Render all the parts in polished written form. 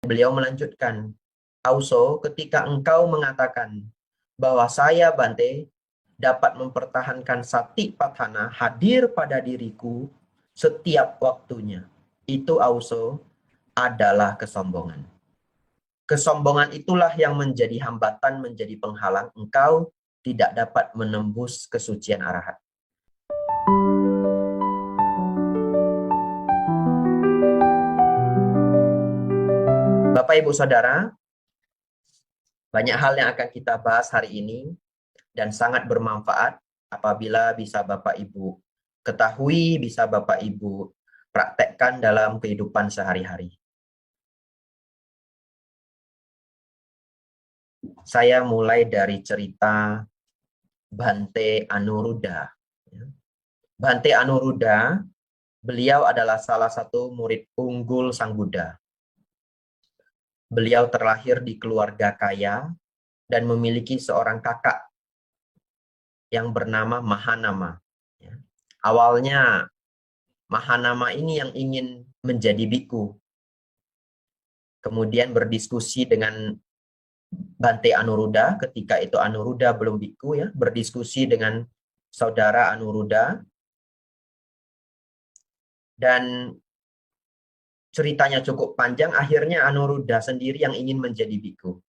Beliau melanjutkan, Auso, ketika engkau mengatakan bahwa saya Bante dapat mempertahankan sati patthana hadir pada diriku setiap waktunya. Itu Auso adalah kesombongan. Kesombongan itulah yang menjadi hambatan, menjadi penghalang engkau tidak dapat menembus kesucian arahat. Bapak Ibu Saudara, banyak hal yang akan kita bahas hari ini dan sangat bermanfaat apabila bisa Bapak Ibu ketahui, bisa Bapak Ibu praktekkan dalam kehidupan sehari-hari. Saya mulai dari cerita Bhante Anuruddha. Bhante Anuruddha, beliau adalah salah satu murid unggul Sang Buddha. Beliau terlahir di keluarga kaya dan memiliki seorang kakak yang bernama Mahanama. Awalnya Mahanama ini yang ingin menjadi biku. Kemudian berdiskusi dengan Bhante Anuruddha, ketika itu Anuruddha belum biku ya, berdiskusi dengan saudara Anuruddha. Dan ceritanya cukup panjang, akhirnya Anuruddha sendiri yang ingin menjadi biku.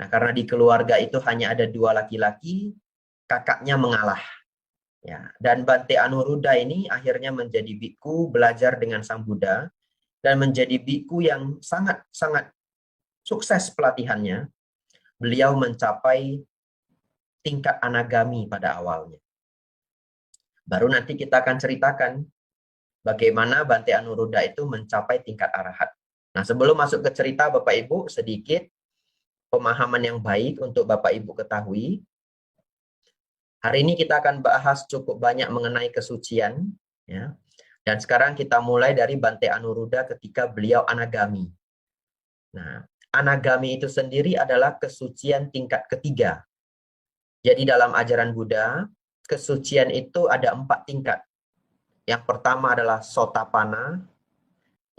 Nah, karena di keluarga itu hanya ada 2 laki-laki, kakaknya mengalah. Ya, dan Bhante Anuruddha ini akhirnya menjadi biku, belajar dengan Sang Buddha, dan menjadi biku yang sangat-sangat sukses pelatihannya. Beliau mencapai tingkat anagami pada awalnya. Baru nanti kita akan ceritakan bagaimana Bhante Anuruddha itu mencapai tingkat arahat. Nah, sebelum masuk ke cerita Bapak Ibu, sedikit pemahaman yang baik untuk Bapak Ibu ketahui. Hari ini kita akan bahas cukup banyak mengenai kesucian, ya. Dan sekarang kita mulai dari Bhante Anuruddha ketika beliau anagami. Nah, anagami itu sendiri adalah kesucian tingkat ketiga. Jadi dalam ajaran Buddha, kesucian itu ada 4 tingkat. Yang pertama adalah Sotapanna,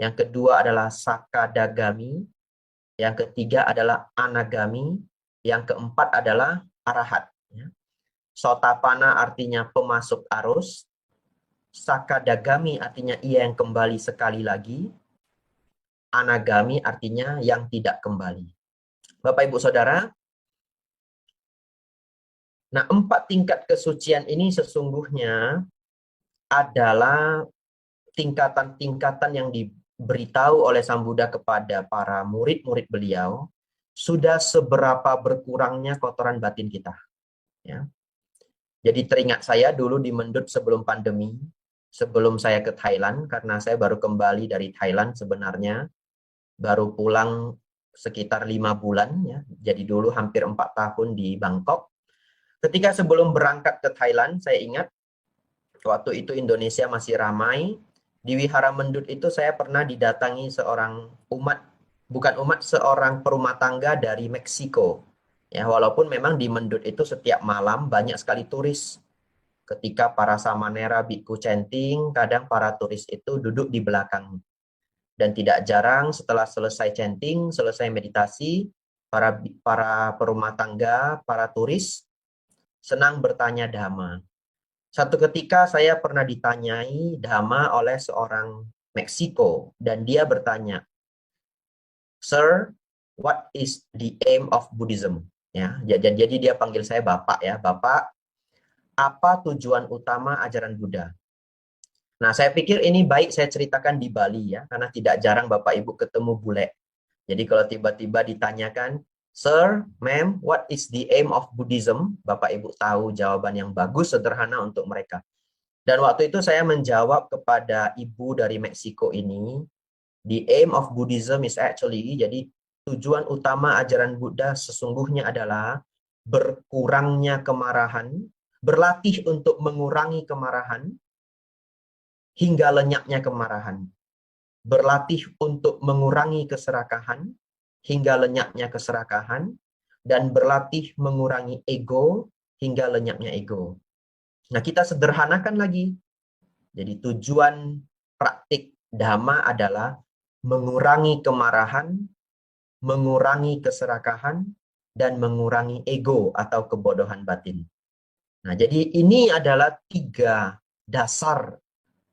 yang kedua adalah Sakadagami, yang ketiga adalah Anagami, yang keempat adalah Arahat. Sotapanna artinya pemasuk arus, Sakadagami artinya ia yang kembali sekali lagi, Anagami artinya yang tidak kembali. Bapak Ibu Saudara, nah 4 tingkat kesucian ini sesungguhnya adalah tingkatan-tingkatan yang diberitahu oleh Sang Buddha kepada para murid-murid beliau, sudah seberapa berkurangnya kotoran batin kita. Ya. Jadi teringat saya dulu di Mendut sebelum pandemi, sebelum saya ke Thailand, karena saya baru kembali dari Thailand sebenarnya, baru pulang sekitar 5 bulan, ya. Jadi dulu hampir 4 tahun di Bangkok. Ketika sebelum berangkat ke Thailand, saya ingat waktu itu Indonesia masih ramai. Di Wihara Mendut itu saya pernah didatangi seorang seorang perumah tangga dari Meksiko. Ya, walaupun memang di Mendut itu setiap malam banyak sekali turis. Ketika para samanera biku chanting, kadang para turis itu duduk di belakang. Dan tidak jarang setelah selesai chanting, selesai meditasi, para perumah tangga, para turis senang bertanya dhamma. Satu ketika saya pernah ditanyai dhamma oleh seorang Meksiko, dan dia bertanya, Sir, what is the aim of Buddhism? Ya, jadi dia panggil saya Bapak ya, Bapak, apa tujuan utama ajaran Buddha? Nah, saya pikir ini baik saya ceritakan di Bali ya, karena tidak jarang Bapak Ibu ketemu bule. Jadi kalau tiba-tiba ditanyakan, Sir, ma'am, what is the aim of Buddhism? Bapak Ibu tahu jawaban yang bagus, sederhana untuk mereka. Dan waktu itu saya menjawab kepada ibu dari Meksiko ini, the aim of Buddhism is actually, jadi tujuan utama ajaran Buddha sesungguhnya adalah berkurangnya kemarahan, berlatih untuk mengurangi kemarahan, hingga lenyapnya kemarahan. Berlatih untuk mengurangi keserakahan, hingga lenyapnya keserakahan, dan berlatih mengurangi ego, hingga lenyapnya ego. Nah, kita sederhanakan lagi. Jadi tujuan praktik dhamma adalah mengurangi kemarahan, mengurangi keserakahan, dan mengurangi ego atau kebodohan batin. Nah, jadi ini adalah 3 dasar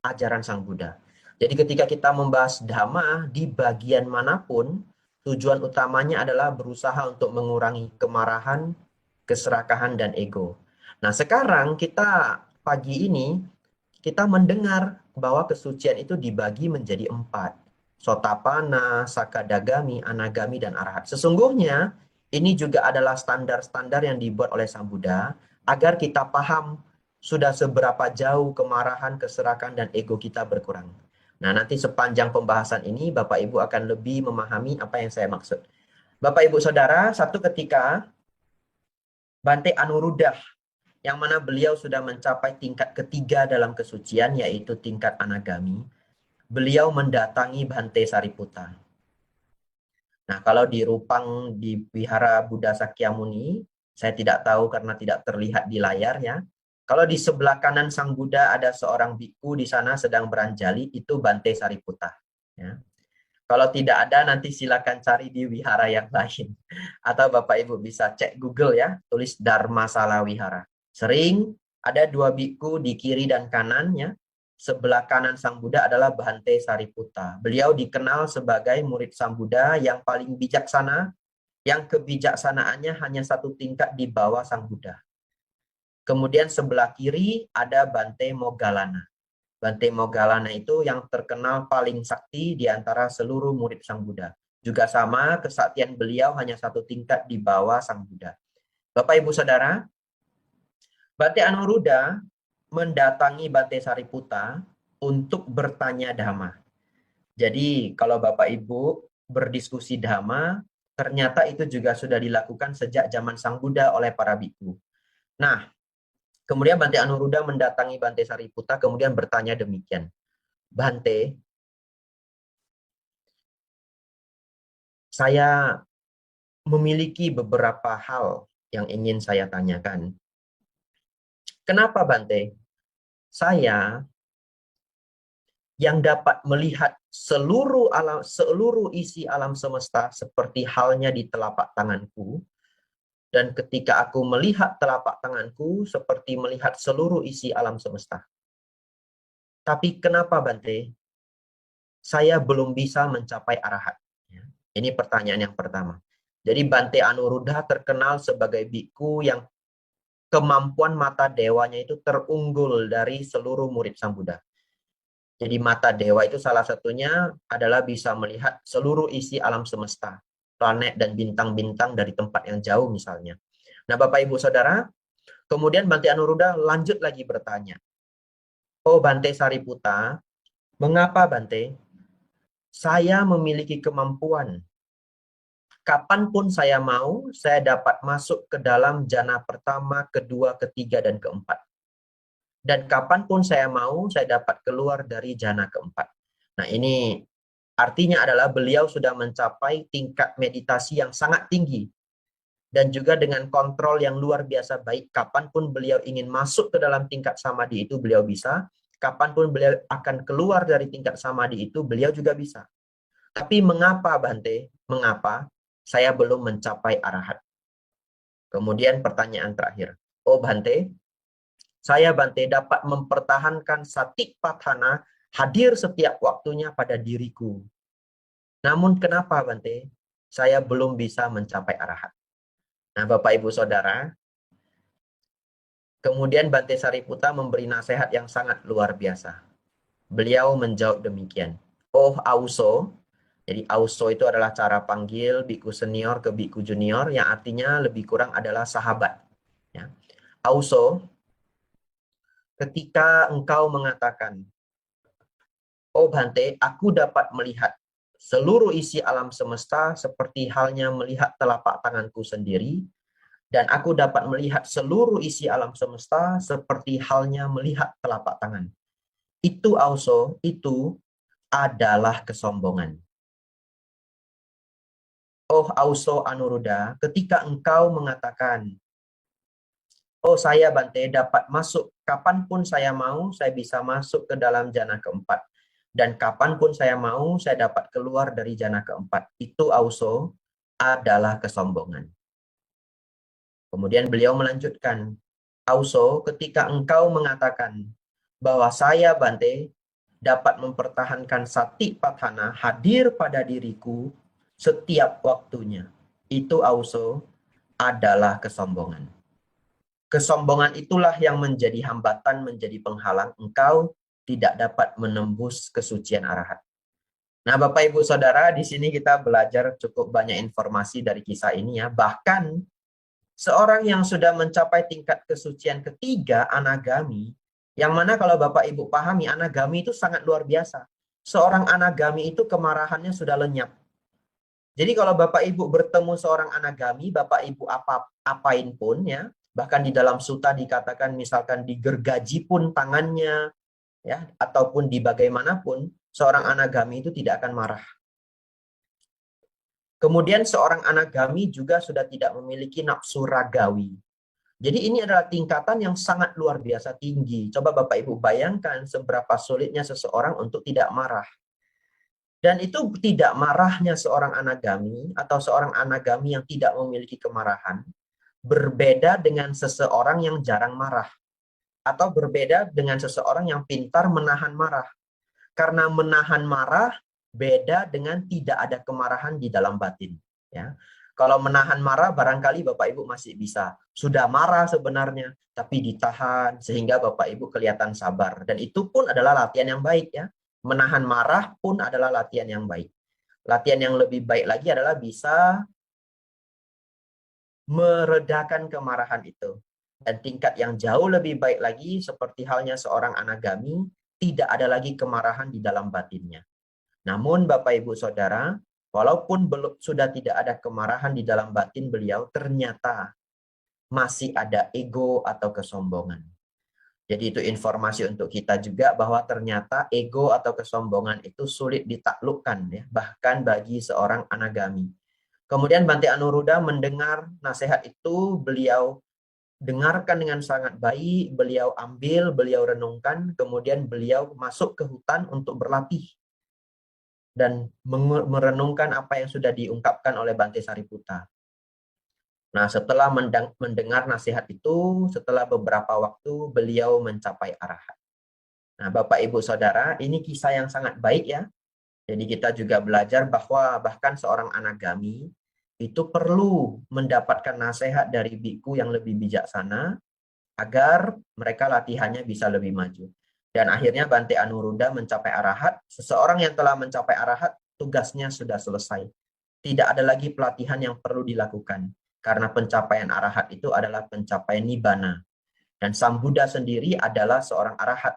ajaran Sang Buddha. Jadi ketika kita membahas Dhamma di bagian manapun, tujuan utamanya adalah berusaha untuk mengurangi kemarahan, keserakahan, dan ego. Nah, sekarang kita pagi ini, kita mendengar bahwa kesucian itu dibagi menjadi 4. Sotapana, Sakadagami, Anagami, dan Arahat. Sesungguhnya, ini juga adalah standar-standar yang dibuat oleh Sang Buddha agar kita paham sudah seberapa jauh kemarahan, keserakan, dan ego kita berkurang. Nah, nanti sepanjang pembahasan ini, Bapak Ibu akan lebih memahami apa yang saya maksud. Bapak Ibu Saudara, satu ketika Bante Anuruddha, yang mana beliau sudah mencapai tingkat ketiga dalam kesucian, yaitu tingkat Anagami, beliau mendatangi Bante Sariputta. Nah, kalau di Rupang di Wihara Buddha Sakyamuni, saya tidak tahu karena tidak terlihat di layar ya. Kalau di sebelah kanan Sang Buddha ada seorang biku di sana sedang beranjali, itu Bante Sariputta. Ya. Kalau tidak ada, nanti silakan cari di wihara yang lain. Atau Bapak Ibu bisa cek Google ya, tulis Dharmasala Wihara. Sering ada 2 biku di kiri dan kanannya. Sebelah kanan Sang Buddha adalah Bhante Sariputta. Beliau dikenal sebagai murid Sang Buddha yang paling bijaksana, yang kebijaksanaannya hanya 1 tingkat di bawah Sang Buddha. Kemudian sebelah kiri ada Bhante Moggallana. Bhante Moggallana itu yang terkenal paling sakti di antara seluruh murid Sang Buddha. Juga sama, kesaktian beliau hanya 1 tingkat di bawah Sang Buddha. Bapak Ibu Saudara, Bhante Anuruddha mendatangi Bhante Sariputta untuk bertanya Dhamma. Jadi kalau Bapak Ibu berdiskusi Dhamma, ternyata itu juga sudah dilakukan sejak zaman Sang Buddha oleh para biku. Nah, kemudian Bhante Anuruddha mendatangi Bhante Sariputta kemudian bertanya demikian. Bhante, saya memiliki beberapa hal yang ingin saya tanyakan. Kenapa Bhante? Saya yang dapat melihat seluruh isi alam semesta seperti halnya di telapak tanganku, dan ketika aku melihat telapak tanganku seperti melihat seluruh isi alam semesta. Tapi kenapa Bhante? Saya belum bisa mencapai arahat. Ini pertanyaan yang pertama. Jadi Bhante Anuruddha terkenal sebagai biku yang kemampuan mata dewanya itu terunggul dari seluruh murid Sang Buddha. Jadi mata dewa itu salah satunya adalah bisa melihat seluruh isi alam semesta, planet dan bintang-bintang dari tempat yang jauh misalnya. Nah, Bapak Ibu Saudara, kemudian Bhante Anuruddha lanjut lagi bertanya. Oh Bhante Sariputta, mengapa Bhante? Saya memiliki kemampuan. Kapanpun saya mau, saya dapat masuk ke dalam jana pertama, kedua, ketiga, dan keempat. Dan kapanpun saya mau, saya dapat keluar dari jana keempat. Nah, ini artinya adalah beliau sudah mencapai tingkat meditasi yang sangat tinggi. Dan juga dengan kontrol yang luar biasa baik, kapanpun beliau ingin masuk ke dalam tingkat samadhi itu, beliau bisa. Kapanpun beliau akan keluar dari tingkat samadhi itu, beliau juga bisa. Tapi mengapa, Bhante? Mengapa saya belum mencapai arahat? Kemudian pertanyaan terakhir. Oh Bhante, saya Bhante dapat mempertahankan satipatthana hadir setiap waktunya pada diriku. Namun kenapa Bhante? Saya belum bisa mencapai arahat. Nah Bapak Ibu Saudara, kemudian Bhante Sariputta memberi nasihat yang sangat luar biasa. Beliau menjawab demikian. Oh Auso, jadi Auso itu adalah cara panggil biku senior ke biku junior yang artinya lebih kurang adalah sahabat. Ya. Auso, ketika engkau mengatakan, oh Bhante, aku dapat melihat seluruh isi alam semesta seperti halnya melihat telapak tanganku sendiri, dan aku dapat melihat seluruh isi alam semesta seperti halnya melihat telapak tangan. Itu Auso, itu adalah kesombongan. Oh Auso Anuruddha, ketika engkau mengatakan, oh saya Bhante dapat masuk, kapanpun saya mau, saya bisa masuk ke dalam jana keempat. Dan kapanpun saya mau, saya dapat keluar dari jana keempat. Itu Auso, adalah kesombongan. Kemudian beliau melanjutkan, Auso, ketika engkau mengatakan bahwa saya Bante dapat mempertahankan sati patthana hadir pada diriku setiap waktunya. Itu Auso adalah kesombongan. Kesombongan itulah yang menjadi hambatan, menjadi penghalang engkau tidak dapat menembus kesucian arahat. Nah, Bapak Ibu Saudara, di sini kita belajar cukup banyak informasi dari kisah ini ya. Bahkan seorang yang sudah mencapai tingkat kesucian ketiga, anagami, yang mana kalau Bapak Ibu pahami, anagami itu sangat luar biasa. Seorang anagami itu kemarahannya sudah lenyap. Jadi kalau Bapak Ibu bertemu seorang anagami, Bapak Ibu apain pun ya, bahkan di dalam suta dikatakan misalkan digergaji pun tangannya, ya, ataupun di bagaimanapun, seorang anagami itu tidak akan marah. Kemudian seorang anagami juga sudah tidak memiliki nafsu ragawi. Jadi ini adalah tingkatan yang sangat luar biasa tinggi. Coba Bapak Ibu bayangkan seberapa sulitnya seseorang untuk tidak marah. Dan itu tidak marahnya seorang anagami atau seorang anagami yang tidak memiliki kemarahan berbeda dengan seseorang yang jarang marah atau berbeda dengan seseorang yang pintar menahan marah. Karena menahan marah beda dengan tidak ada kemarahan di dalam batin, ya. Kalau menahan marah barangkali Bapak Ibu masih bisa. Sudah marah sebenarnya, tapi ditahan sehingga Bapak Ibu kelihatan sabar. Dan itu pun adalah latihan yang baik ya. Menahan marah pun adalah latihan yang baik. Latihan yang lebih baik lagi adalah bisa meredakan kemarahan itu. Dan tingkat yang jauh lebih baik lagi seperti halnya seorang anagami, tidak ada lagi kemarahan di dalam batinnya. Namun Bapak Ibu Saudara, walaupun sudah tidak ada kemarahan di dalam batin beliau, ternyata masih ada ego atau kesombongan. Jadi itu informasi untuk kita juga bahwa ternyata ego atau kesombongan itu sulit ditaklukkan ya, bahkan bagi seorang anagami. Kemudian Bante Anuruddha mendengar nasihat itu, beliau dengarkan dengan sangat baik, beliau ambil, beliau renungkan, kemudian beliau masuk ke hutan untuk berlatih dan merenungkan apa yang sudah diungkapkan oleh Bante Sariputta. Nah, setelah mendengar nasihat itu, setelah beberapa waktu beliau mencapai arahat. Nah, Bapak Ibu Saudara, ini kisah yang sangat baik ya. Jadi kita juga belajar bahwa bahkan seorang anagami itu perlu mendapatkan nasihat dari biku yang lebih bijaksana agar mereka latihannya bisa lebih maju. Dan akhirnya Bante Anuruddha mencapai arahat. Seseorang yang telah mencapai arahat, tugasnya sudah selesai. Tidak ada lagi pelatihan yang perlu dilakukan. Karena pencapaian arahat itu adalah pencapaian nibbana. Dan Sang Buddha sendiri adalah seorang arahat.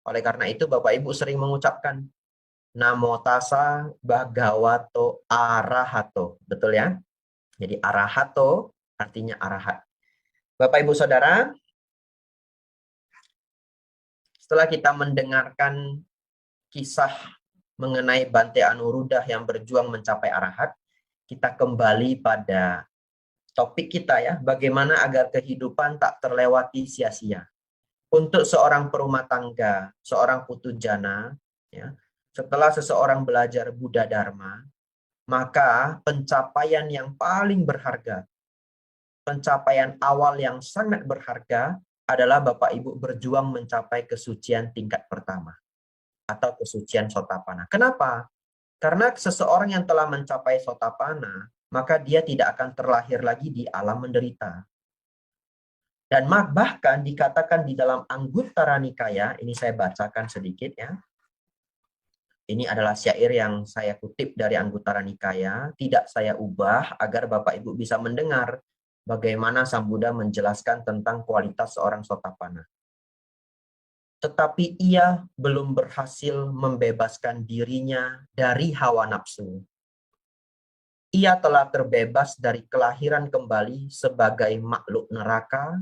Oleh karena itu Bapak Ibu sering mengucapkan Namo tassa bhagavato arahato. Betul ya? Jadi arahato artinya arahat. Bapak Ibu Saudara, setelah kita mendengarkan kisah mengenai Bante Anuruddha yang berjuang mencapai arahat, kita kembali pada topik kita ya, bagaimana agar kehidupan tak terlewati sia-sia. Untuk seorang perumah tangga, seorang putujana, ya, setelah seseorang belajar Buddha Dharma, maka pencapaian yang paling berharga, pencapaian awal yang sangat berharga adalah Bapak Ibu berjuang mencapai kesucian tingkat pertama atau kesucian Sotapanna. Kenapa? Karena seseorang yang telah mencapai Sotapanna, maka dia tidak akan terlahir lagi di alam menderita. Dan bahkan dikatakan di dalam Anguttara Nikaya, ini saya bacakan sedikit ya. Ini adalah syair yang saya kutip dari Anguttara Nikaya, tidak saya ubah agar Bapak Ibu bisa mendengar bagaimana Sang Buddha menjelaskan tentang kualitas seorang Sotapanna. Tetapi ia belum berhasil membebaskan dirinya dari hawa nafsu. Ia telah terbebas dari kelahiran kembali sebagai makhluk neraka,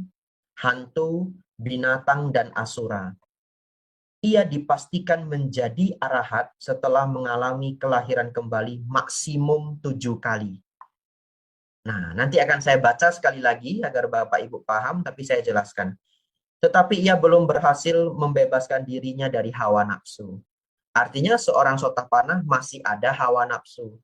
hantu, binatang, dan asura. Ia dipastikan menjadi arahat setelah mengalami kelahiran kembali maksimum 7 kali. Nah, nanti akan saya baca sekali lagi agar Bapak Ibu paham, tapi saya jelaskan. Tetapi ia belum berhasil membebaskan dirinya dari hawa nafsu. Artinya seorang Sotapanna masih ada hawa nafsu.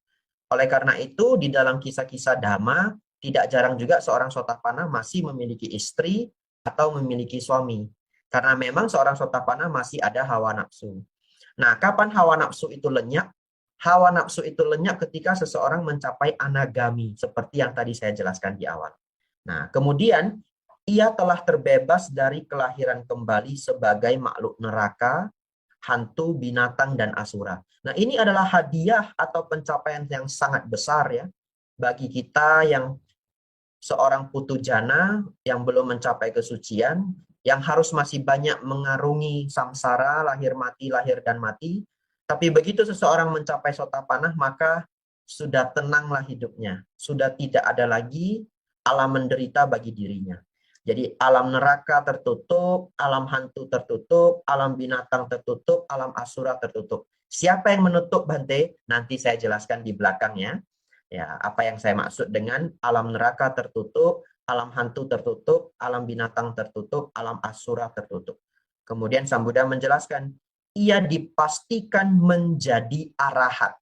Oleh karena itu, di dalam kisah-kisah Dhamma, tidak jarang juga seorang Sotapanna masih memiliki istri atau memiliki suami. Karena memang seorang Sotapanna masih ada hawa nafsu. Nah, kapan hawa nafsu itu lenyap? Hawa nafsu itu lenyap ketika seseorang mencapai anagami, seperti yang tadi saya jelaskan di awal. Nah, kemudian ia telah terbebas dari kelahiran kembali sebagai makhluk neraka, hantu, binatang, dan asura. Nah, ini adalah hadiah atau pencapaian yang sangat besar ya bagi kita yang seorang putu jana yang belum mencapai kesucian, yang harus masih banyak mengarungi samsara, lahir dan mati. Tapi begitu seseorang mencapai sotapanah, maka sudah tenanglah hidupnya. Sudah tidak ada lagi alam menderita bagi dirinya. Jadi alam neraka tertutup, alam hantu tertutup, alam binatang tertutup, alam asura tertutup. Siapa yang menutup, Bante? Nanti saya jelaskan di belakangnya. Ya, apa yang saya maksud dengan alam neraka tertutup, alam hantu tertutup, alam binatang tertutup, alam asura tertutup. Kemudian Sang Buddha menjelaskan, ia dipastikan menjadi arahat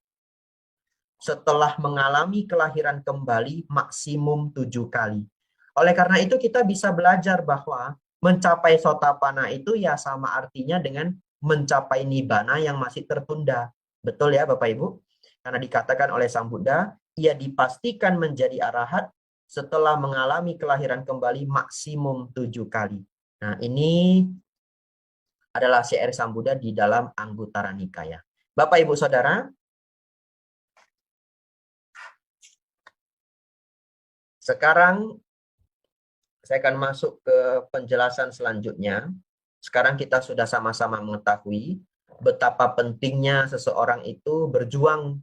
setelah mengalami kelahiran kembali maksimum 7 kali. Oleh karena itu kita bisa belajar bahwa mencapai sotapanna itu ya sama artinya dengan mencapai nibbana yang masih tertunda. Betul ya Bapak Ibu? Karena dikatakan oleh Sang Buddha, ia dipastikan menjadi arahat setelah mengalami kelahiran kembali maksimum 7 kali. Nah, ini adalah syair Sang Buddha di dalam Anguttara Nikaya. Bapak Ibu Saudara, sekarang saya akan masuk ke penjelasan selanjutnya. Sekarang kita sudah sama-sama mengetahui betapa pentingnya seseorang itu berjuang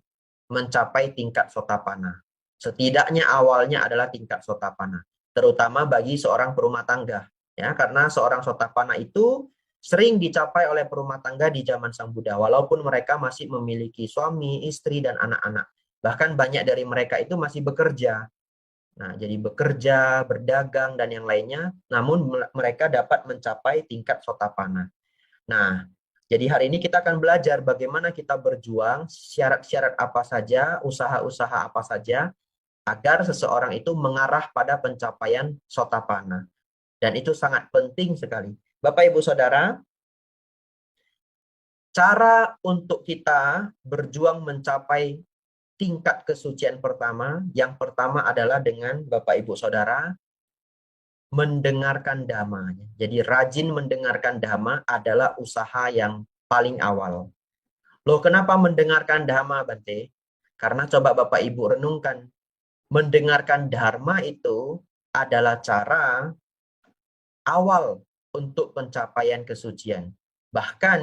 mencapai tingkat sotapanna. Setidaknya awalnya adalah tingkat sotapanna, terutama bagi seorang perumah tangga. Ya, karena seorang sotapanna itu sering dicapai oleh perumah tangga di zaman Sang Buddha, walaupun mereka masih memiliki suami, istri, dan anak-anak. Bahkan banyak dari mereka itu masih bekerja. Nah, jadi bekerja, berdagang, dan yang lainnya, namun mereka dapat mencapai tingkat sotapanna. Nah, jadi hari ini kita akan belajar bagaimana kita berjuang, syarat-syarat apa saja, usaha-usaha apa saja, agar seseorang itu mengarah pada pencapaian sotapanna. Dan itu sangat penting sekali. Bapak, Ibu, Saudara, cara untuk kita berjuang mencapai tingkat kesucian pertama, yang pertama adalah dengan Bapak Ibu Saudara mendengarkan dhamma. Jadi rajin mendengarkan dhamma adalah usaha yang paling awal. Loh, kenapa mendengarkan dhamma, Bante? Karena coba Bapak Ibu renungkan, mendengarkan dharma itu adalah cara awal untuk pencapaian kesucian. Bahkan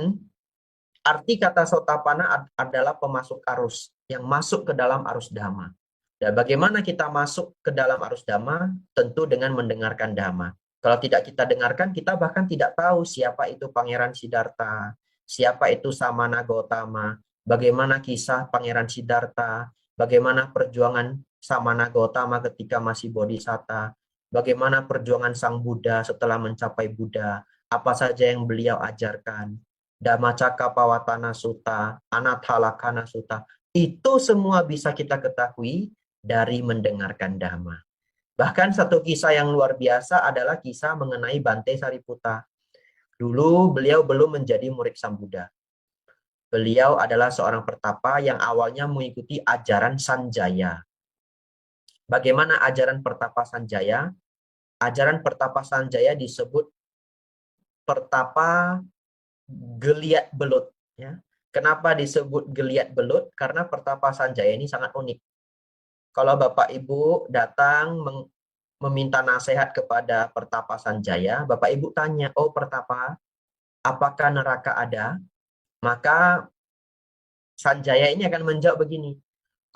arti kata sotapanna adalah pemasuk arus, yang masuk ke dalam arus dhamma. Dan bagaimana kita masuk ke dalam arus dhamma? Tentu dengan mendengarkan dhamma. Kalau tidak kita dengarkan, kita bahkan tidak tahu siapa itu Pangeran Siddhartha, siapa itu Samana Gautama, bagaimana kisah Pangeran Siddhartha, bagaimana perjuangan Samana Gautama ketika masih bodhisatta, bagaimana perjuangan Sang Buddha setelah mencapai Buddha, apa saja yang beliau ajarkan, Dhammacakkappavattana Sutta, Anatthalakkana Sutta, itu semua bisa kita ketahui dari mendengarkan dhamma. Bahkan satu kisah yang luar biasa adalah kisah mengenai Bante Sariputta. Dulu beliau belum menjadi murid Sang Buddha. Beliau adalah seorang pertapa yang awalnya mengikuti ajaran Sanjaya. Bagaimana ajaran pertapa Sanjaya? Ajaran pertapa Sanjaya disebut pertapa geliat belut. Ya. Kenapa disebut geliat belut? Karena pertapa Sanjaya ini sangat unik. Kalau Bapak Ibu datang meminta nasihat kepada pertapa Sanjaya, Bapak Ibu tanya, oh pertapa, apakah neraka ada? Maka Sanjaya ini akan menjawab begini,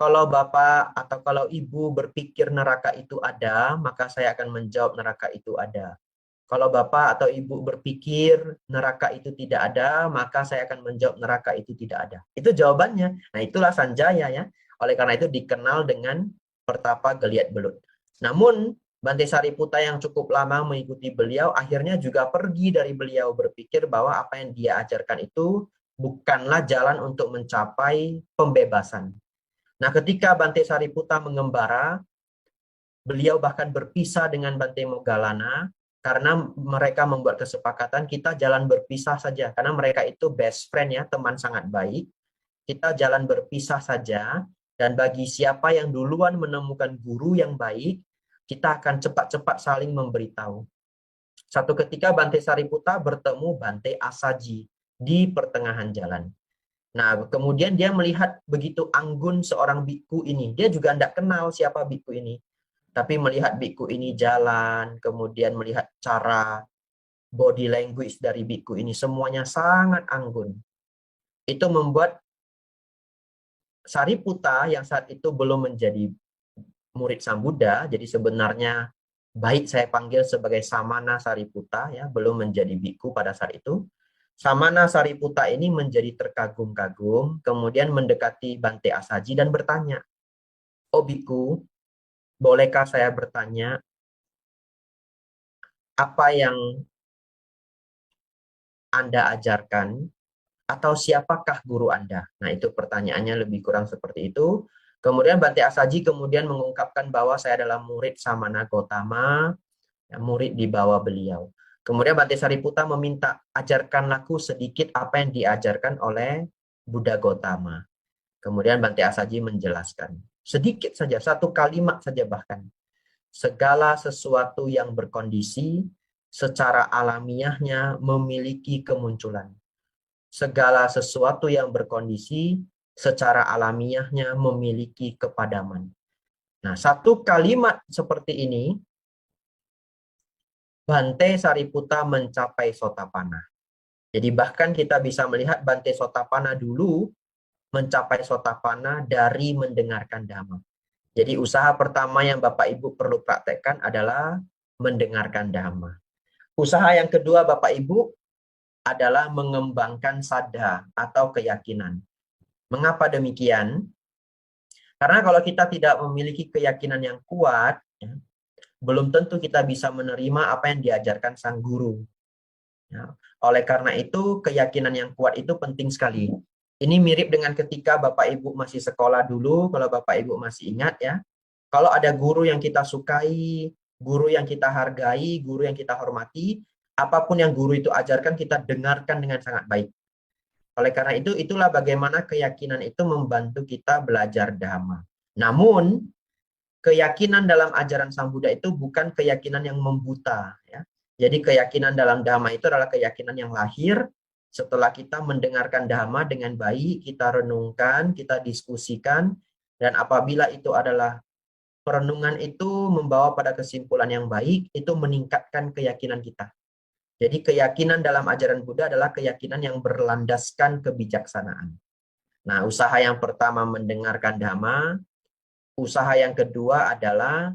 kalau Bapak atau kalau Ibu berpikir neraka itu ada, maka saya akan menjawab neraka itu ada. Kalau Bapak atau Ibu berpikir neraka itu tidak ada, maka saya akan menjawab neraka itu tidak ada. Itu jawabannya. Nah, itulah Sanjaya ya. Oleh karena itu dikenal dengan pertapa geliat belut. Namun, Bante Sariputta yang cukup lama mengikuti beliau, akhirnya juga pergi dari beliau, berpikir bahwa apa yang dia ajarkan itu bukanlah jalan untuk mencapai pembebasan. Nah, ketika Bante Sariputa mengembara, beliau bahkan berpisah dengan Bante Moggallana karena mereka membuat kesepakatan kita jalan berpisah saja karena mereka itu best friend ya, teman sangat baik. Kita jalan berpisah saja dan bagi siapa yang duluan menemukan guru yang baik, kita akan cepat-cepat saling memberitahu. Satu ketika Bante Sariputa bertemu Bante Asaji di pertengahan jalan. Nah, kemudian dia melihat begitu anggun seorang biku ini. Dia juga tidak kenal siapa biku ini. Tapi melihat biku ini jalan, kemudian melihat cara body language dari biku ini, semuanya sangat anggun. Itu membuat Sariputa yang saat itu belum menjadi murid Sang Buddha, jadi sebenarnya baik saya panggil sebagai Samana Sariputa, ya, belum menjadi biku pada saat itu. Samana Sariputa ini menjadi terkagum-kagum, kemudian mendekati Bante Asaji dan bertanya, "Oh biku, bolehkah saya bertanya apa yang Anda ajarkan atau siapakah guru Anda?" Nah, itu pertanyaannya lebih kurang seperti itu. Kemudian Bante Asaji kemudian mengungkapkan bahwa saya adalah murid Samana Gotama, ya, murid di bawah beliau. Kemudian Bante Sariputa meminta, ajarkan aku sedikit apa yang diajarkan oleh Buddha Gotama. Kemudian Bante Asaji menjelaskan, sedikit saja, satu kalimat saja bahkan. Segala sesuatu yang berkondisi secara alamiahnya memiliki kemunculan. Segala sesuatu yang berkondisi secara alamiahnya memiliki kepadaman. Nah, satu kalimat seperti ini, Bante Sariputa mencapai Sotapanna. Jadi bahkan kita bisa melihat Bante Sotapanna dulu mencapai Sotapanna dari mendengarkan Dhamma. Jadi usaha pertama yang Bapak Ibu perlu praktekkan adalah mendengarkan Dhamma. Usaha yang kedua Bapak Ibu adalah mengembangkan sadha atau keyakinan. Mengapa demikian? Karena kalau kita tidak memiliki keyakinan yang kuat, ya, belum tentu kita bisa menerima apa yang diajarkan sang guru. Ya. Oleh karena itu, keyakinan yang kuat itu penting sekali. Ini mirip dengan ketika Bapak Ibu masih sekolah dulu, kalau Bapak Ibu masih ingat ya, kalau ada guru yang kita sukai, guru yang kita hargai, guru yang kita hormati, apapun yang guru itu ajarkan, kita dengarkan dengan sangat baik. Oleh karena itu, itulah bagaimana keyakinan itu membantu kita belajar Dhamma. Namun, keyakinan dalam ajaran Sang Buddha itu bukan keyakinan yang membuta. Ya. Jadi keyakinan dalam Dhamma itu adalah keyakinan yang lahir setelah kita mendengarkan Dhamma dengan baik, kita renungkan, kita diskusikan, dan apabila itu adalah perenungan itu membawa pada kesimpulan yang baik, itu meningkatkan keyakinan kita. Jadi keyakinan dalam ajaran Buddha adalah keyakinan yang berlandaskan kebijaksanaan. Nah, usaha yang pertama mendengarkan Dhamma, usaha yang kedua adalah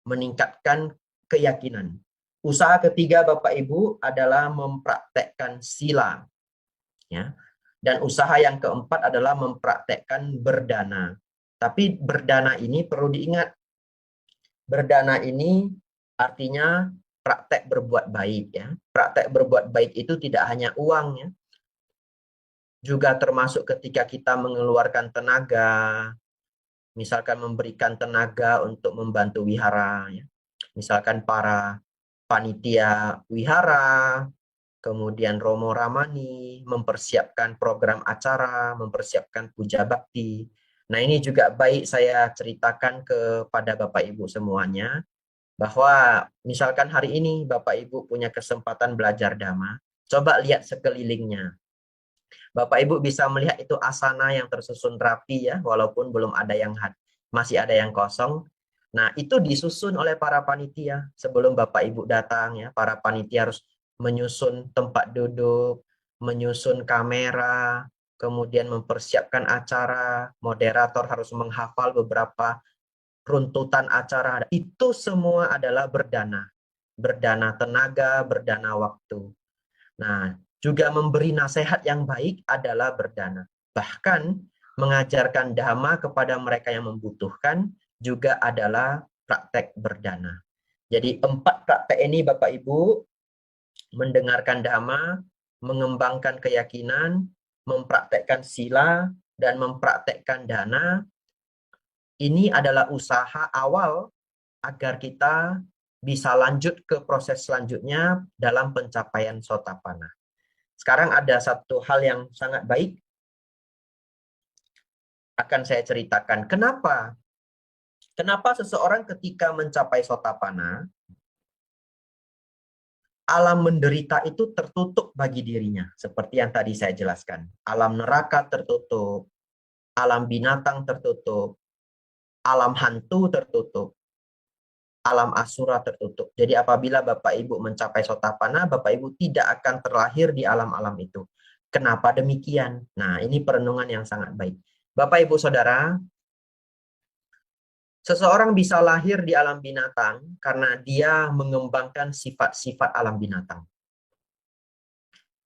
meningkatkan keyakinan. Usaha ketiga Bapak Ibu adalah mempraktekkan sila. Ya. Dan usaha yang keempat adalah mempraktekkan berdana. Tapi berdana ini perlu diingat. Berdana ini artinya praktek berbuat baik. Ya. Praktek berbuat baik itu tidak hanya uang. Ya. Juga termasuk ketika kita mengeluarkan tenaga, misalkan memberikan tenaga untuk membantu wihara, ya. Misalkan para panitia wihara, kemudian Romo Ramani, mempersiapkan program acara, mempersiapkan puja bakti. Nah ini juga baik saya ceritakan kepada Bapak Ibu semuanya, bahwa misalkan hari ini Bapak Ibu punya kesempatan belajar Dhamma, coba lihat sekelilingnya. Bapak Ibu bisa melihat itu asana yang tersusun rapi ya, walaupun belum ada yang masih ada yang kosong. Nah, itu disusun oleh para panitia sebelum Bapak Ibu datang ya. Para panitia harus menyusun tempat duduk, menyusun kamera, kemudian mempersiapkan acara, moderator harus menghafal beberapa runtutan acara. Itu semua adalah berdana. Berdana tenaga, berdana waktu. Nah, juga memberi nasihat yang baik adalah berdana. Bahkan mengajarkan dhamma kepada mereka yang membutuhkan juga adalah praktek berdana. Jadi 4 praktek ini Bapak Ibu, mendengarkan dhamma, mengembangkan keyakinan, mempraktekkan sila, dan mempraktekkan dana, Ini adalah usaha awal agar kita bisa lanjut ke proses selanjutnya dalam pencapaian Sotapanna. Sekarang ada satu hal yang sangat baik akan saya ceritakan. Kenapa? Kenapa seseorang ketika mencapai Sotapanna, alam menderita itu tertutup bagi dirinya. Seperti yang tadi saya jelaskan. Alam neraka tertutup, alam binatang tertutup, alam hantu tertutup, alam asura tertutup. Jadi apabila Bapak Ibu mencapai Sotapanna, Bapak Ibu tidak akan terlahir di alam-alam itu. Kenapa demikian? Nah, ini perenungan yang sangat baik. Bapak Ibu Saudara, seseorang bisa lahir di alam binatang karena dia mengembangkan sifat-sifat alam binatang.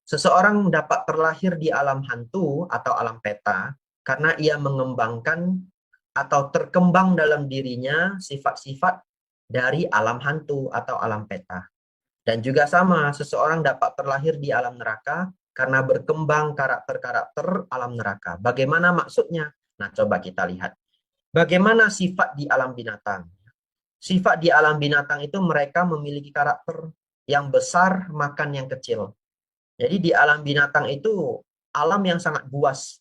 Seseorang dapat terlahir di alam hantu atau alam peta karena ia mengembangkan atau terkembang dalam dirinya sifat-sifat dari alam hantu atau alam peta. Dan juga sama, seseorang dapat terlahir di alam neraka karena berkembang karakter-karakter alam neraka. Bagaimana maksudnya? Nah, coba kita lihat. Bagaimana sifat di alam binatang? Sifat di alam binatang itu mereka memiliki karakter yang besar makan yang kecil. Jadi di alam binatang itu alam yang sangat buas.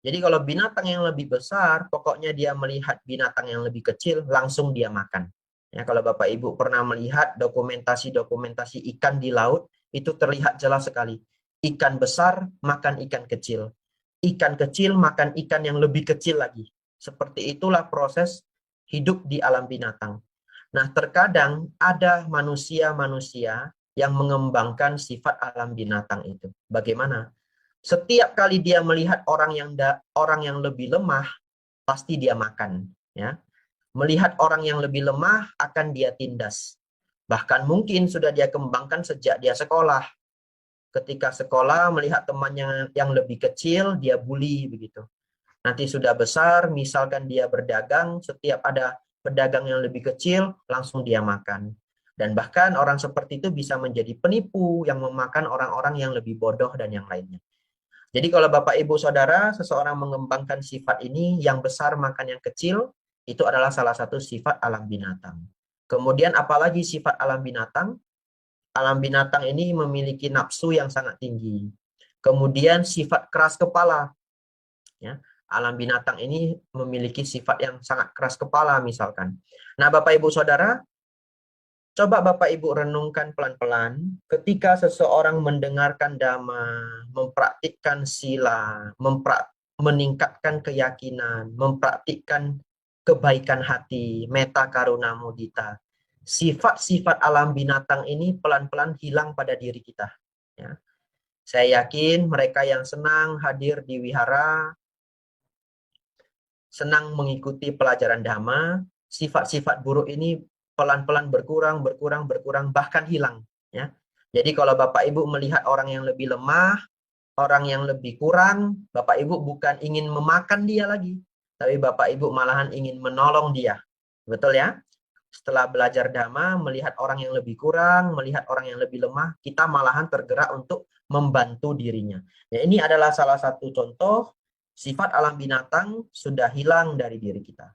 Jadi kalau binatang yang lebih besar, pokoknya dia melihat binatang yang lebih kecil, langsung dia makan. Ya, kalau Bapak Ibu pernah melihat dokumentasi-dokumentasi ikan di laut, itu terlihat jelas sekali. Ikan besar makan ikan kecil. Ikan kecil makan ikan yang lebih kecil lagi. Seperti itulah proses hidup di alam binatang. Nah, terkadang ada manusia-manusia yang mengembangkan sifat alam binatang itu. Bagaimana? Setiap kali dia melihat orang yang lebih lemah, pasti dia makan, ya. Melihat orang yang lebih lemah akan dia tindas. Bahkan mungkin sudah dia kembangkan sejak dia sekolah. Ketika sekolah melihat temannya yang lebih kecil, dia bully begitu. Nanti sudah besar, misalkan dia berdagang, setiap ada pedagang yang lebih kecil, langsung dia makan. Dan bahkan orang seperti itu bisa menjadi penipu yang memakan orang-orang yang lebih bodoh dan yang lainnya. Jadi kalau Bapak Ibu Saudara, seseorang mengembangkan sifat ini, yang besar makan yang kecil, itu adalah salah satu sifat alam binatang. Kemudian apalagi sifat alam binatang? Alam binatang ini memiliki nafsu yang sangat tinggi. Kemudian sifat keras kepala. Ya, alam binatang ini memiliki sifat yang sangat keras kepala misalkan. Nah Bapak Ibu Saudara, coba Bapak Ibu renungkan pelan-pelan, ketika seseorang mendengarkan dhamma, mempraktikkan sila, meningkatkan keyakinan, mempraktikkan kebaikan hati, metta karuna mudita. Sifat-sifat alam binatang ini pelan-pelan hilang pada diri kita. Ya. Saya yakin mereka yang senang hadir di wihara, senang mengikuti pelajaran dhamma, sifat-sifat buruk ini pelan-pelan berkurang, bahkan hilang. Ya. Jadi kalau Bapak Ibu melihat orang yang lebih lemah, orang yang lebih kurang, Bapak Ibu bukan ingin memakan dia lagi, tapi Bapak Ibu malahan ingin menolong dia. Betul ya? Setelah belajar dhamma, melihat orang yang lebih kurang, melihat orang yang lebih lemah, kita malahan tergerak untuk membantu dirinya. Ya, ini adalah salah satu contoh sifat alam binatang sudah hilang dari diri kita.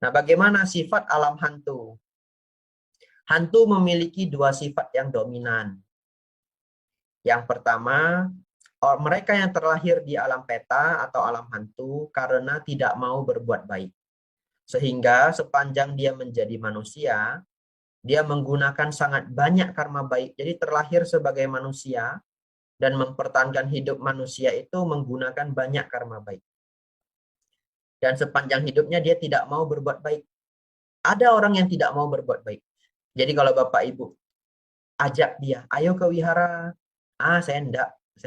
Nah, bagaimana sifat alam hantu? Hantu memiliki dua sifat yang dominan. Yang pertama, mereka yang terlahir di alam peta atau alam hantu karena tidak mau berbuat baik. Sehingga sepanjang dia menjadi manusia, dia menggunakan sangat banyak karma baik. Jadi terlahir sebagai manusia dan mempertahankan hidup manusia itu menggunakan banyak karma baik. Dan sepanjang hidupnya dia tidak mau berbuat baik. Ada orang yang tidak mau berbuat baik. Jadi kalau Bapak Ibu ajak dia, ayo ke wihara. Saya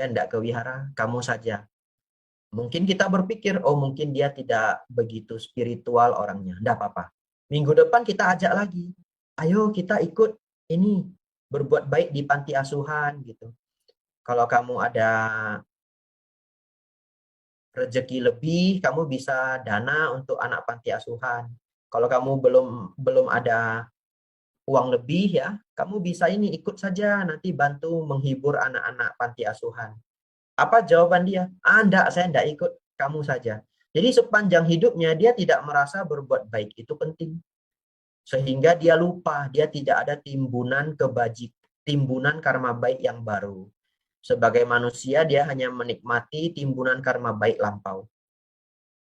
enggak ke wihara, kamu saja. Mungkin kita berpikir, oh mungkin dia tidak begitu spiritual orangnya. Enggak apa-apa. Minggu depan kita ajak lagi. Ayo kita ikut ini, berbuat baik di panti asuhan gitu. Kalau kamu ada rezeki lebih, kamu bisa dana untuk anak panti asuhan. Kalau kamu belum ada uang lebih ya, kamu bisa ini ikut saja nanti bantu menghibur anak-anak panti asuhan. Apa jawaban dia? Enggak, saya enggak ikut, kamu saja. Jadi sepanjang hidupnya dia tidak merasa berbuat baik itu penting. Sehingga dia lupa, dia tidak ada timbunan karma baik yang baru. Sebagai manusia dia hanya menikmati timbunan karma baik lampau.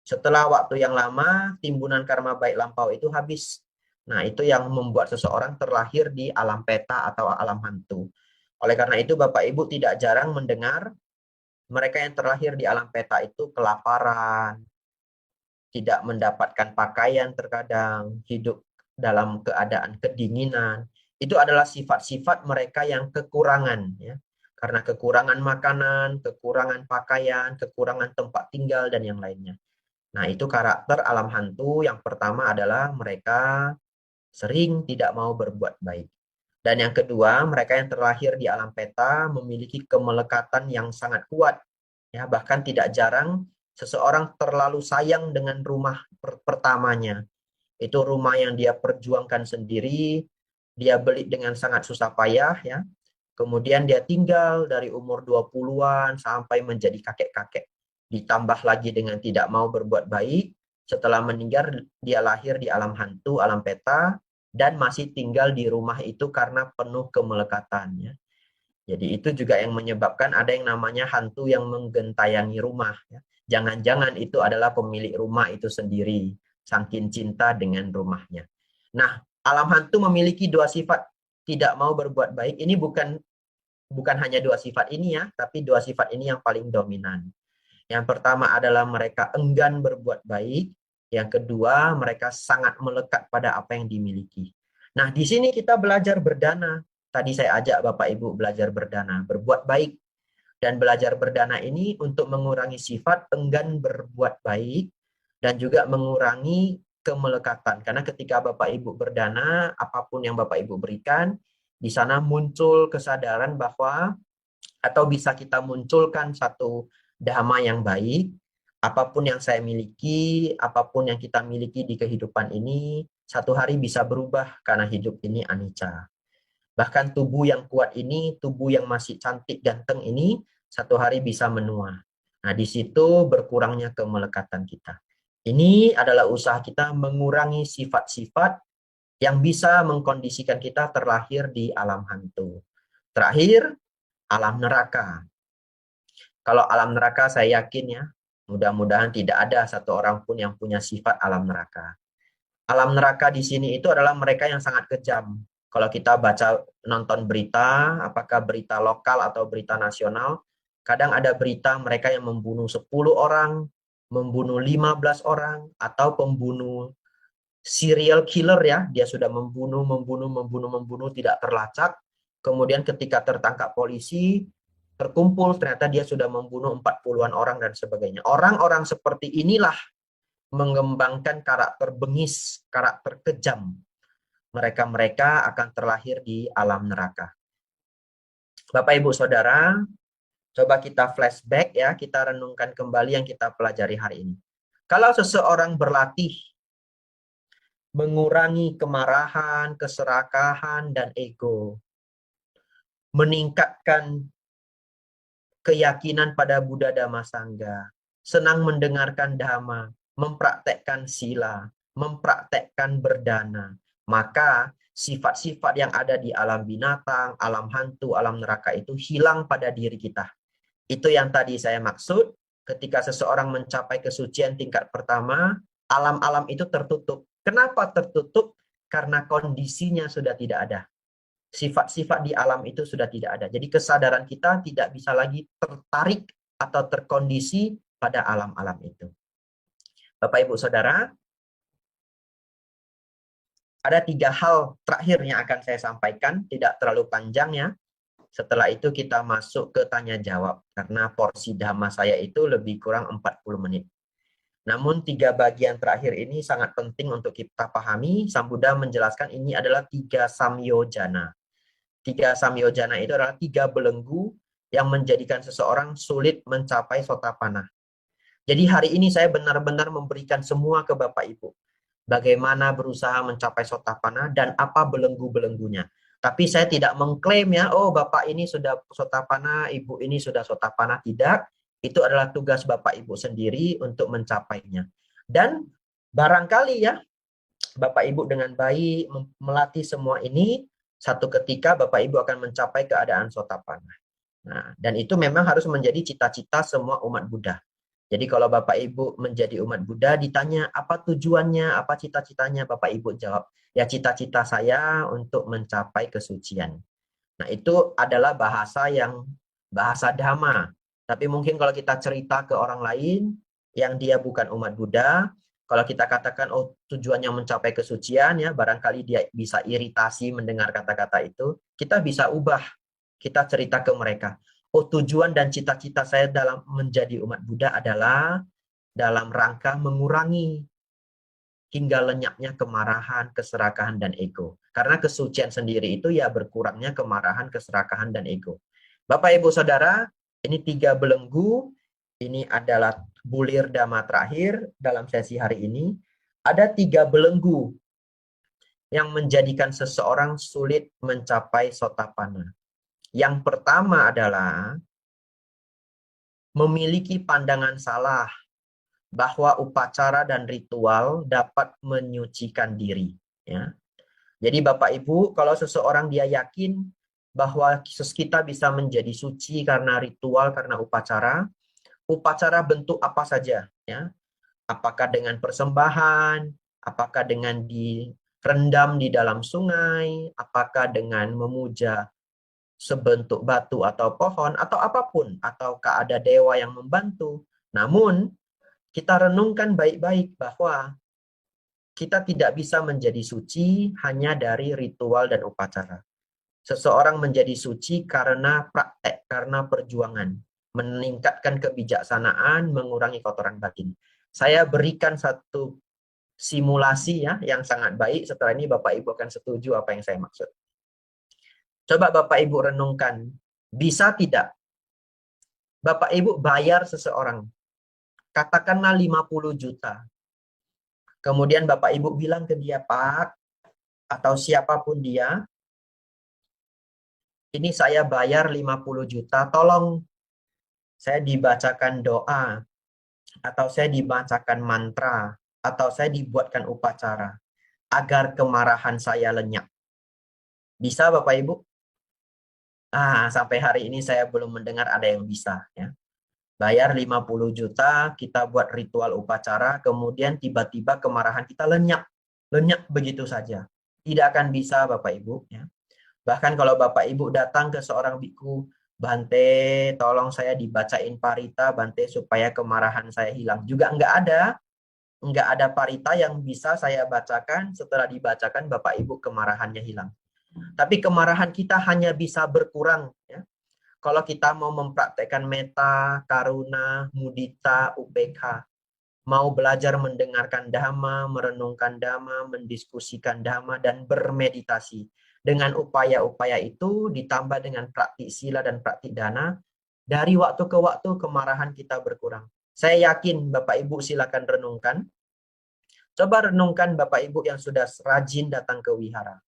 Setelah waktu yang lama, timbunan karma baik lampau itu habis. Nah, itu yang membuat seseorang terlahir di alam peta atau alam hantu. Oleh karena itu, Bapak Ibu tidak jarang mendengar mereka yang terlahir di alam peta itu kelaparan, tidak mendapatkan pakaian terkadang, hidup dalam keadaan kedinginan. Itu adalah sifat-sifat mereka yang kekurangan, ya. Karena kekurangan makanan, kekurangan pakaian, kekurangan tempat tinggal, dan yang lainnya. Nah, itu karakter alam hantu. Yang pertama adalah mereka sering tidak mau berbuat baik. Dan yang kedua, mereka yang terlahir di alam peta memiliki kemelekatan yang sangat kuat. Ya, bahkan tidak jarang seseorang terlalu sayang dengan rumah pertamanya. Itu rumah yang dia perjuangkan sendiri, dia beli dengan sangat susah payah, ya. Kemudian dia tinggal dari umur 20-an sampai menjadi kakek-kakek. Ditambah lagi dengan tidak mau berbuat baik, setelah meninggal dia lahir di alam hantu, alam peta, dan masih tinggal di rumah itu karena penuh kemelekatannya. Jadi itu juga yang menyebabkan ada yang namanya hantu yang menggentayangi rumah. Ya. Jangan-jangan itu adalah pemilik rumah itu sendiri, saking cinta dengan rumahnya. Nah, alam hantu memiliki dua sifat, tidak mau berbuat baik. Ini bukan hanya dua sifat ini ya, tapi dua sifat ini yang paling dominan. Yang pertama adalah mereka enggan berbuat baik, yang kedua mereka sangat melekat pada apa yang dimiliki. Nah, di sini kita belajar berdana. Tadi saya ajak Bapak Ibu belajar berdana, berbuat baik. Dan belajar berdana ini untuk mengurangi sifat enggan berbuat baik dan juga mengurangi kemelekatan. Karena ketika Bapak Ibu berdana, apapun yang Bapak Ibu berikan, di sana muncul kesadaran bahwa atau bisa kita munculkan satu dhamma yang baik, apapun yang saya miliki, apapun yang kita miliki di kehidupan ini, satu hari bisa berubah karena hidup ini anicca. Bahkan tubuh yang kuat ini, tubuh yang masih cantik ganteng ini, satu hari bisa menua. Nah, di situ berkurangnya kemelekatan kita. Ini adalah usaha kita mengurangi sifat-sifat yang bisa mengkondisikan kita terlahir di alam hantu. Terakhir, alam neraka. Kalau alam neraka saya yakin ya, mudah-mudahan tidak ada satu orang pun yang punya sifat alam neraka. Alam neraka di sini itu adalah mereka yang sangat kejam. Kalau kita baca nonton berita, apakah berita lokal atau berita nasional, kadang ada berita mereka yang membunuh 10 orang, membunuh 15 orang, atau pembunuh serial killer ya, dia sudah membunuh tidak terlacak. Kemudian ketika tertangkap polisi, terkumpul ternyata dia sudah membunuh 40-an orang dan sebagainya. Orang-orang seperti inilah mengembangkan karakter bengis, karakter kejam. Mereka-mereka akan terlahir di alam neraka. Bapak Ibu Saudara, coba kita flashback ya, kita renungkan kembali yang kita pelajari hari ini. Kalau seseorang berlatih mengurangi kemarahan, keserakahan, dan ego, meningkatkan keyakinan pada Buddha Dhamma Sangha, senang mendengarkan Dhamma, mempraktekkan sila, mempraktekkan berdana, maka sifat-sifat yang ada di alam binatang, alam hantu, alam neraka itu hilang pada diri kita. Itu yang tadi saya maksud, ketika seseorang mencapai kesucian tingkat pertama, alam-alam itu tertutup. Kenapa tertutup? Karena kondisinya sudah tidak ada. Sifat-sifat di alam itu sudah tidak ada. Jadi kesadaran kita tidak bisa lagi tertarik atau terkondisi pada alam-alam itu. Bapak Ibu Saudara, ada 3 hal terakhir yang akan saya sampaikan, tidak terlalu panjang ya. Setelah itu kita masuk ke tanya jawab, karena porsi dhamma saya itu lebih kurang 40 menit. Namun 3 bagian terakhir ini sangat penting untuk kita pahami. Sang Buddha menjelaskan ini adalah 3 samyojana. 3 samyojana itu adalah 3 belenggu yang menjadikan seseorang sulit mencapai sotapanna. Jadi hari ini saya benar-benar memberikan semua ke Bapak Ibu. Bagaimana berusaha mencapai sotapanna dan apa belenggu-belenggunya. Tapi saya tidak mengklaim ya, oh Bapak ini sudah sotapanna, Ibu ini sudah sotapanna. Tidak. Itu adalah tugas Bapak Ibu sendiri untuk mencapainya. Dan barangkali ya, Bapak Ibu dengan baik melatih semua ini, satu ketika Bapak Ibu akan mencapai keadaan Sotapanna. Nah, dan itu memang harus menjadi cita-cita semua umat Buddha. Jadi kalau Bapak Ibu menjadi umat Buddha, ditanya apa tujuannya, apa cita-citanya, Bapak Ibu jawab, ya cita-cita saya untuk mencapai kesucian. Nah, itu adalah bahasa Dhamma. Tapi mungkin kalau kita cerita ke orang lain yang dia bukan umat Buddha, kalau kita katakan oh tujuannya mencapai kesucian ya, barangkali dia bisa iritasi mendengar kata-kata itu, kita bisa ubah. Kita cerita ke mereka. Oh, tujuan dan cita-cita saya dalam menjadi umat Buddha adalah dalam rangka mengurangi hingga lenyapnya kemarahan, keserakahan, dan ego. Karena kesucian sendiri itu ya berkurangnya kemarahan, keserakahan, dan ego. Bapak, Ibu, Saudara, ini 3 belenggu. Ini adalah bulir dhamma terakhir dalam sesi hari ini. Ada 3 belenggu yang menjadikan seseorang sulit mencapai sotapanna. Yang pertama adalah memiliki pandangan salah bahwa upacara dan ritual dapat menyucikan diri. Ya. Jadi Bapak Ibu, kalau seseorang dia yakin bahwa kita bisa menjadi suci karena ritual, karena upacara bentuk apa saja, ya, apakah dengan persembahan, apakah dengan direndam di dalam sungai, apakah dengan memuja sebentuk batu atau pohon, atau apapun, ataukah ada dewa yang membantu. Namun, kita renungkan baik-baik bahwa kita tidak bisa menjadi suci hanya dari ritual dan upacara. Seseorang menjadi suci karena praktek, karena perjuangan, meningkatkan kebijaksanaan, mengurangi kotoran batin. Saya berikan satu simulasi ya yang sangat baik. Setelah ini Bapak Ibu akan setuju apa yang saya maksud. Coba Bapak Ibu renungkan, bisa tidak Bapak Ibu bayar seseorang, katakanlah 50 juta. Kemudian Bapak Ibu bilang ke dia, Pak, atau siapapun dia, ini saya bayar 50 juta, tolong saya dibacakan doa, atau saya dibacakan mantra, atau saya dibuatkan upacara, agar kemarahan saya lenyap. Bisa Bapak Ibu? Sampai hari ini saya belum mendengar ada yang bisa. Ya. Bayar 50 juta, kita buat ritual upacara, kemudian tiba-tiba kemarahan kita lenyap. Lenyap begitu saja. Tidak akan bisa Bapak Ibu. Ya. Bahkan kalau Bapak Ibu datang ke seorang biku, Bante, tolong saya dibacain parita, Bante, supaya kemarahan saya hilang. Juga nggak ada parita yang bisa saya bacakan, setelah dibacakan Bapak Ibu kemarahannya hilang. Tapi kemarahan kita hanya bisa berkurang. Ya. Kalau kita mau mempraktekkan metta, karuna, mudita, upekha, mau belajar mendengarkan dhamma, merenungkan dhamma, mendiskusikan dhamma, dan bermeditasi. Dengan upaya-upaya itu ditambah dengan praktik sila dan praktik dana, dari waktu ke waktu kemarahan kita berkurang. Saya yakin Bapak Ibu silakan renungkan. Coba renungkan Bapak Ibu yang sudah rajin datang ke wihara.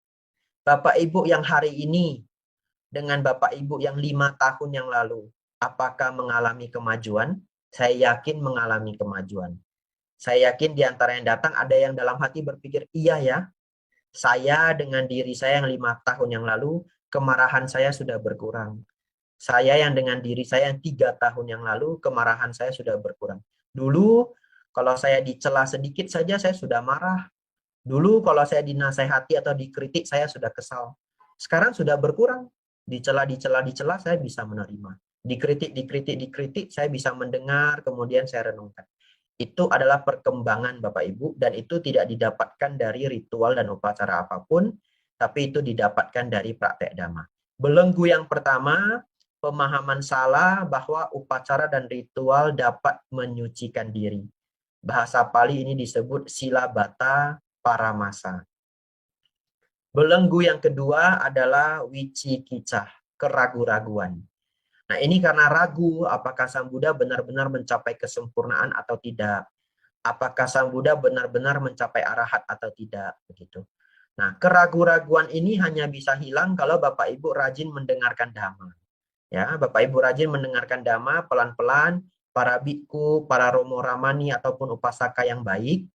Bapak Ibu yang hari ini dengan Bapak Ibu yang 5 tahun yang lalu, apakah mengalami kemajuan? Saya yakin mengalami kemajuan. Saya yakin di antara yang datang ada yang dalam hati berpikir, iya ya, saya dengan diri saya yang 5 tahun yang lalu, kemarahan saya sudah berkurang. Saya yang dengan diri saya yang 3 tahun yang lalu, kemarahan saya sudah berkurang. Dulu, kalau saya dicela sedikit saja, saya sudah marah. Dulu, kalau saya dinasehati atau dikritik, saya sudah kesal. Sekarang sudah berkurang. Dicela, saya bisa menerima. Dikritik, saya bisa mendengar, kemudian saya renungkan. Itu adalah perkembangan Bapak Ibu, dan itu tidak didapatkan dari ritual dan upacara apapun, tapi itu didapatkan dari praktek dhamma. Belenggu yang pertama, pemahaman salah bahwa upacara dan ritual dapat menyucikan diri. Bahasa Pali ini disebut sila bata paramasa. Belenggu yang kedua adalah wicikicah, keragu-raguan. Nah, ini karena ragu apakah Sang Buddha benar-benar mencapai kesempurnaan atau tidak. Apakah Sang Buddha benar-benar mencapai arahat atau tidak, begitu. Nah, keragu-raguan ini hanya bisa hilang kalau Bapak Ibu rajin mendengarkan dhamma. Ya, Bapak Ibu rajin mendengarkan dhamma pelan-pelan, para biku, para romo ramani ataupun upasaka yang baik,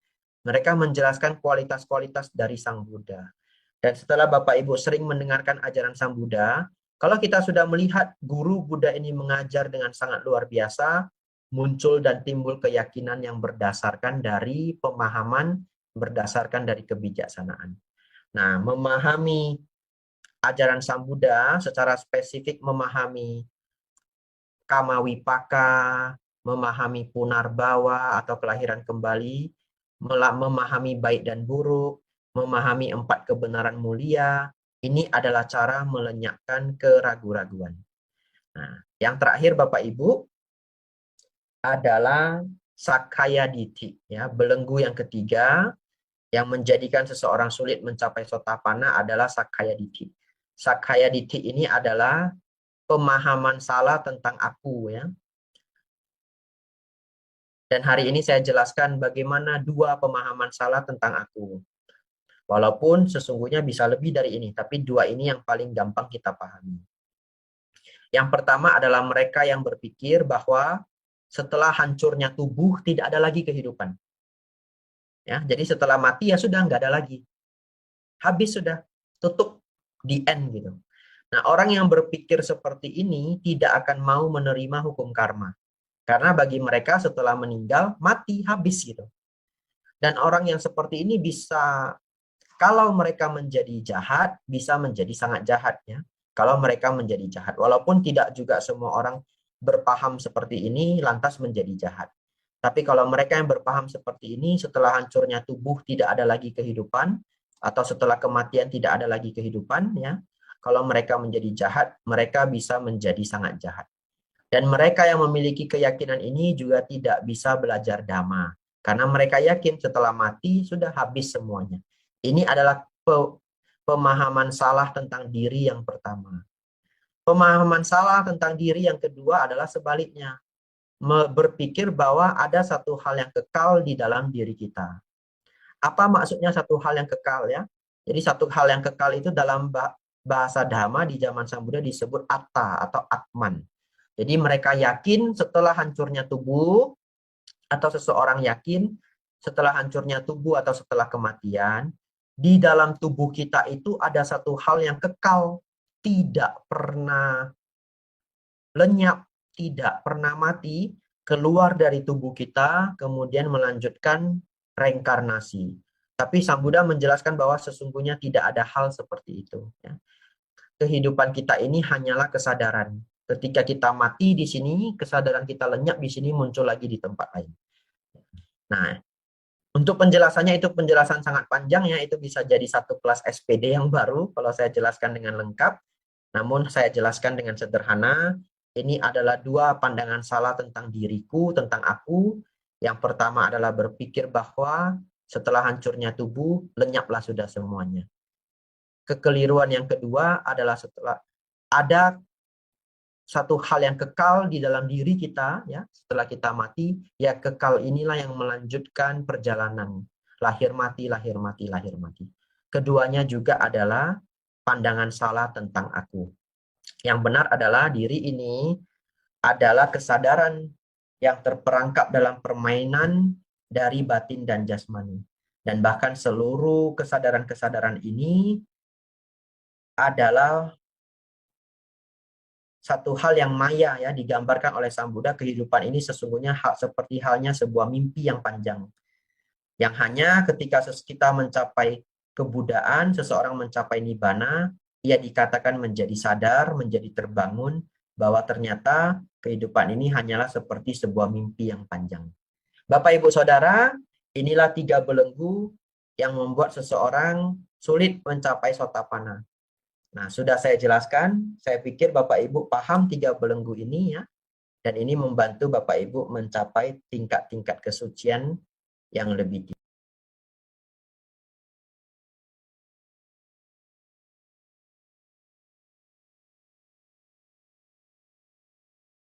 mereka menjelaskan kualitas-kualitas dari Sang Buddha. Dan setelah Bapak Ibu sering mendengarkan ajaran Sang Buddha, kalau kita sudah melihat guru Buddha ini mengajar dengan sangat luar biasa, muncul dan timbul keyakinan yang berdasarkan dari pemahaman, berdasarkan dari kebijaksanaan. Nah, memahami ajaran Sang Buddha secara spesifik, memahami kama wipaka, memahami punarbawa atau kelahiran kembali, memahami baik dan buruk, memahami 4 kebenaran mulia, ini adalah cara melenyapkan keraguan-raguan. Nah, yang terakhir Bapak Ibu adalah Sakkaya Ditthi, ya, belenggu yang ketiga yang menjadikan seseorang sulit mencapai Sotapanna adalah Sakkaya Ditthi. Sakkaya Ditthi ini adalah pemahaman salah tentang aku, ya. Dan hari ini saya jelaskan bagaimana 2 pemahaman salah tentang aku. Walaupun sesungguhnya bisa lebih dari ini, tapi 2 ini yang paling gampang kita pahami. Yang pertama adalah mereka yang berpikir bahwa setelah hancurnya tubuh tidak ada lagi kehidupan. Ya, jadi setelah mati ya sudah nggak ada lagi. Habis sudah, tutup, the end gitu. Nah, orang yang berpikir seperti ini tidak akan mau menerima hukum karma. Karena bagi mereka setelah meninggal, mati, habis gitu. Dan orang yang seperti ini bisa, kalau mereka menjadi jahat, bisa menjadi sangat jahat ya. Kalau mereka menjadi jahat. Walaupun tidak juga semua orang berpaham seperti ini, lantas menjadi jahat. Tapi kalau mereka yang berpaham seperti ini, setelah hancurnya tubuh tidak ada lagi kehidupan, atau setelah kematian tidak ada lagi kehidupan, ya. Kalau mereka menjadi jahat, mereka bisa menjadi sangat jahat. Dan mereka yang memiliki keyakinan ini juga tidak bisa belajar dhamma. Karena mereka yakin setelah mati sudah habis semuanya. Ini adalah pemahaman salah tentang diri yang pertama. Pemahaman salah tentang diri yang kedua adalah sebaliknya. Berpikir bahwa ada satu hal yang kekal di dalam diri kita. Apa maksudnya satu hal yang kekal ya? Jadi satu hal yang kekal itu dalam bahasa Dhamma di zaman Sang Buddha disebut atta atau atman. Jadi mereka yakin setelah hancurnya tubuh, atau seseorang yakin setelah hancurnya tubuh atau setelah kematian, di dalam tubuh kita itu ada satu hal yang kekal, tidak pernah lenyap, tidak pernah mati, keluar dari tubuh kita, kemudian melanjutkan reinkarnasi. Tapi Sang Buddha menjelaskan bahwa sesungguhnya tidak ada hal seperti itu. Ya. Kehidupan kita ini hanyalah kesadaran. Ketika kita mati di sini, kesadaran kita lenyap di sini, muncul lagi di tempat lain. Nah, untuk penjelasannya itu penjelasan sangat panjang ya, itu bisa jadi satu kelas SPD yang baru kalau saya jelaskan dengan lengkap. Namun saya jelaskan dengan sederhana, ini adalah 2 pandangan salah tentang diriku, tentang aku. Yang pertama adalah berpikir bahwa setelah hancurnya tubuh, lenyaplah sudah semuanya. Kekeliruan yang kedua adalah setelah ada satu hal yang kekal di dalam diri kita, ya, setelah kita mati, ya kekal inilah yang melanjutkan perjalanan. Lahir mati, lahir mati, lahir mati. Keduanya juga adalah pandangan salah tentang aku. Yang benar adalah diri ini adalah kesadaran yang terperangkap dalam permainan dari batin dan jasmani. Dan bahkan seluruh kesadaran-kesadaran ini adalah satu hal yang maya ya, digambarkan oleh Sang Buddha. Kehidupan ini sesungguhnya seperti halnya sebuah mimpi yang panjang. Yang hanya ketika kita mencapai kebudaan, seseorang mencapai nibbana, ia dikatakan menjadi sadar, menjadi terbangun, bahwa ternyata kehidupan ini hanyalah seperti sebuah mimpi yang panjang. Bapak Ibu Saudara, inilah 3 belenggu yang membuat seseorang sulit mencapai Sotapanna. Nah, sudah saya jelaskan, saya pikir Bapak Ibu paham 3 belenggu ini ya, dan ini membantu Bapak Ibu mencapai tingkat-tingkat kesucian yang lebih tinggi.